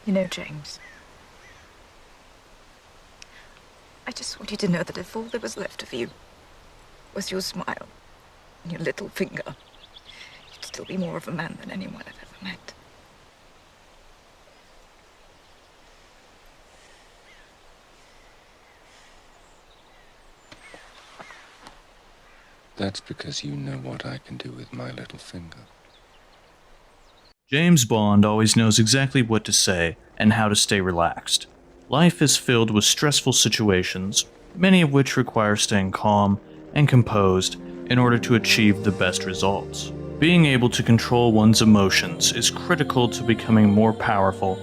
You know, James, I just want you to know that if all there was left of you was your smile and your little finger, you'd still be more of a man than anyone I've ever met. That's because you know what I can do with my little finger. James Bond always knows exactly what to say and how to stay relaxed. Life is filled with stressful situations, many of which require staying calm and composed in order to achieve the best results. Being able to control one's emotions is critical to becoming more powerful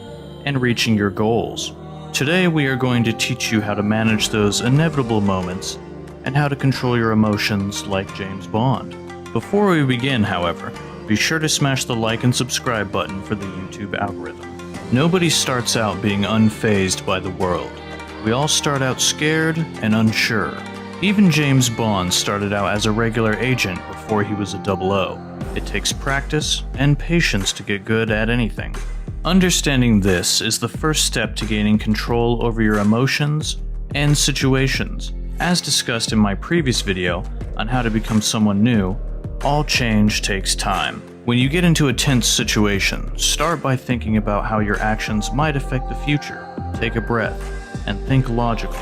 and reaching your goals. Today we are going to teach you how to manage those inevitable moments and how to control your emotions like James Bond. Before we begin, however, be sure to smash the like and subscribe button for the YouTube algorithm. Nobody starts out being unfazed by the world. We all start out scared and unsure. Even James Bond started out as a regular agent before he was a 00. It takes practice and patience to get good at anything. Understanding this is the first step to gaining control over your emotions and situations. As discussed in my previous video on how to become someone new, all change takes time. When you get into a tense situation, start by thinking about how your actions might affect the future. Take a breath and think logically.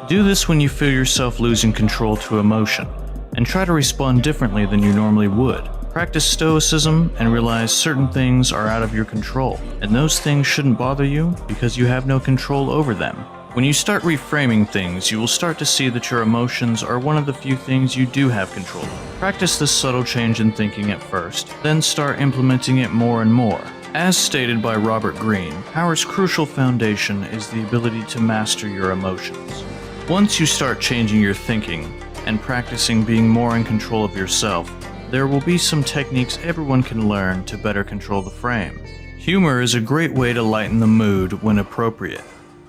Do this when you feel yourself losing control to emotion, and try to respond differently than you normally would. Practice stoicism and realize certain things are out of your control, and those things shouldn't bother you because you have no control over them. When you start reframing things, you will start to see that your emotions are one of the few things you do have control of. Practice this subtle change in thinking at first, then start implementing it more and more. As stated by Robert Greene, power's crucial foundation is the ability to master your emotions. Once you start changing your thinking and practicing being more in control of yourself, there will be some techniques everyone can learn to better control the frame. Humor is a great way to lighten the mood when appropriate.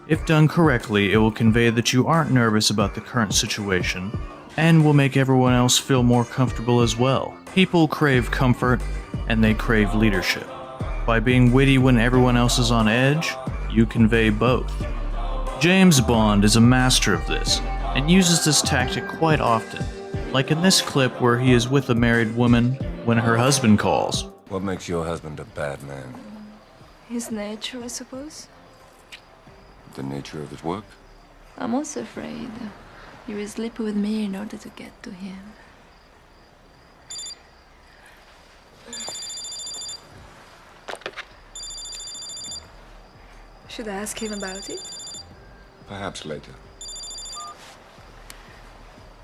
If done correctly, it will convey that you aren't nervous about the current situation and will make everyone else feel more comfortable as well. People crave comfort and they crave leadership. By being witty when everyone else is on edge, you convey both. James Bond is a master of this and uses this tactic quite often, like in this clip where he is with a married woman when her husband calls. What makes your husband a bad man? His nature, I suppose. The nature of his work? I'm also afraid he will sleep with me in order to get to him. Should I ask him about it? Perhaps later.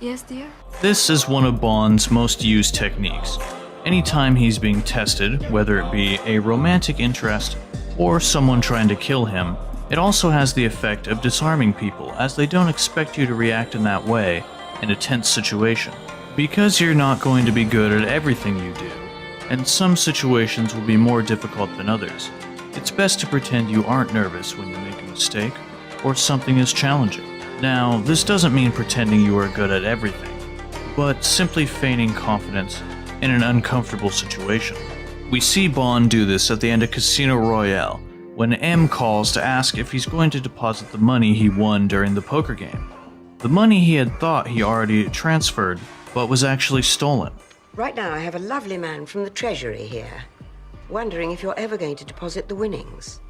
Yes, dear? This is one of Bond's most used techniques. Anytime he's being tested, whether it be a romantic interest or someone trying to kill him, it also has the effect of disarming people, as they don't expect you to react in that way in a tense situation. Because you're not going to be good at everything you do, and some situations will be more difficult than others, it's best to pretend you aren't nervous when you make a mistake or something is challenging. Now, this doesn't mean pretending you are good at everything, but simply feigning confidence in an uncomfortable situation. We see Bond do this at the end of Casino Royale, when M calls to ask if he's going to deposit the money he won during the poker game. The money he had thought he already transferred, but was actually stolen. Right now I have a lovely man from the Treasury here, wondering if you're ever going to deposit the winnings.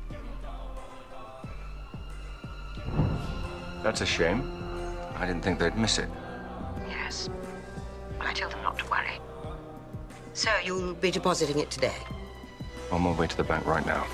That's a shame. I didn't think they'd miss it. Yes. Well, I tell them not to worry. So you'll be depositing it today? On my way to the bank right now.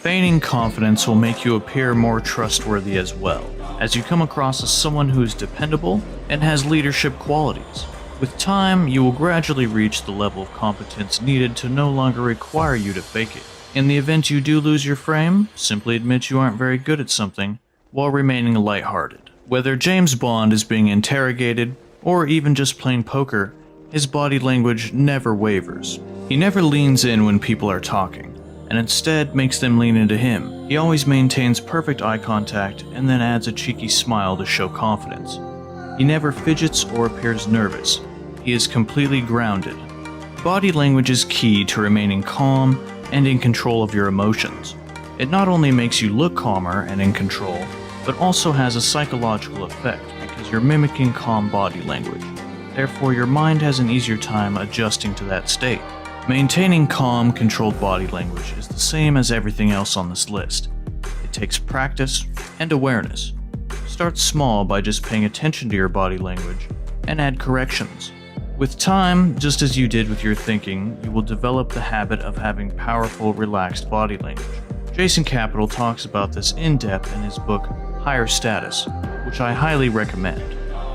Feigning confidence will make you appear more trustworthy as well, as you come across as someone who is dependable and has leadership qualities. With time, you will gradually reach the level of competence needed to no longer require you to fake it. In the event you do lose your frame, simply admit you aren't very good at something while remaining lighthearted. Whether James Bond is being interrogated or even just playing poker, his body language never wavers. He never leans in when people are talking, and instead makes them lean into him. He always maintains perfect eye contact and then adds a cheeky smile to show confidence. He never fidgets or appears nervous. He is completely grounded. Body language is key to remaining calm and in control of your emotions. It not only makes you look calmer and in control, but also has a psychological effect because you're mimicking calm body language. Therefore, your mind has an easier time adjusting to that state. Maintaining calm, controlled body language is the same as everything else on this list. It takes practice and awareness. Start small by just paying attention to your body language and add corrections. With time, just as you did with your thinking, you will develop the habit of having powerful, relaxed body language. Jason Capital talks about this in depth in his book Higher Status, which I highly recommend.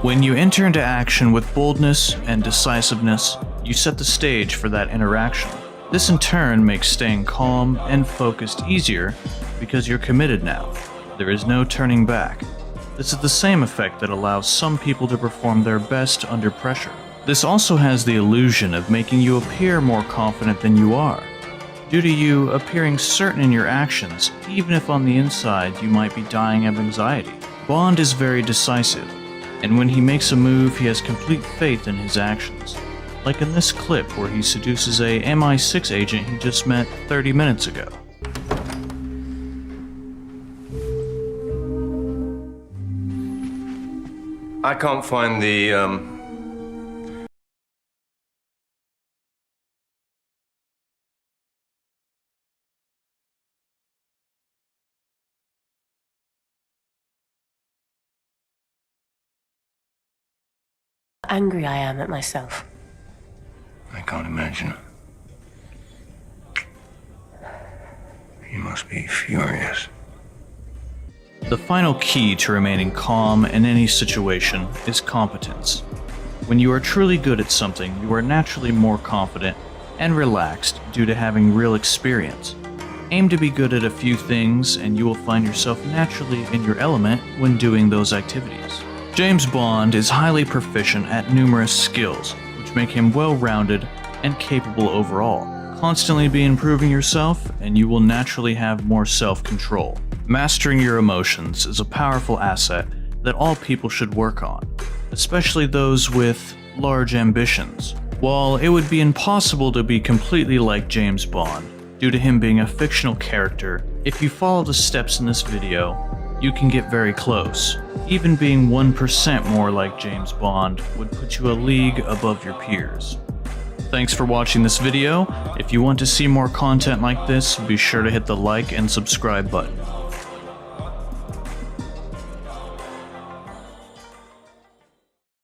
When you enter into action with boldness and decisiveness, you set the stage for that interaction. This in turn makes staying calm and focused easier because you're committed now. There is no turning back. This is the same effect that allows some people to perform their best under pressure. This also has the illusion of making you appear more confident than you are, due to you appearing certain in your actions, even if on the inside you might be dying of anxiety. Bond is very decisive, and when he makes a move, he has complete faith in his actions. Like in this clip where he seduces a MI6 agent he just met 30 minutes ago. I can't find the, Angry I am at myself. I can't imagine. You must be furious. The final key to remaining calm in any situation is competence. When you are truly good at something, you are naturally more confident and relaxed due to having real experience. Aim to be good at a few things and you will find yourself naturally in your element when doing those activities. James Bond is highly proficient at numerous skills, which make him well-rounded and capable overall. Constantly be improving yourself, and you will naturally have more self-control. Mastering your emotions is a powerful asset that all people should work on, especially those with large ambitions. While it would be impossible to be completely like James Bond, due to him being a fictional character, if you follow the steps in this video, you can get very close. Even being 1% more like James Bond would put you a league above your peers. Thanks for watching this video. If you want to see more content like this, be sure to hit the like and subscribe button.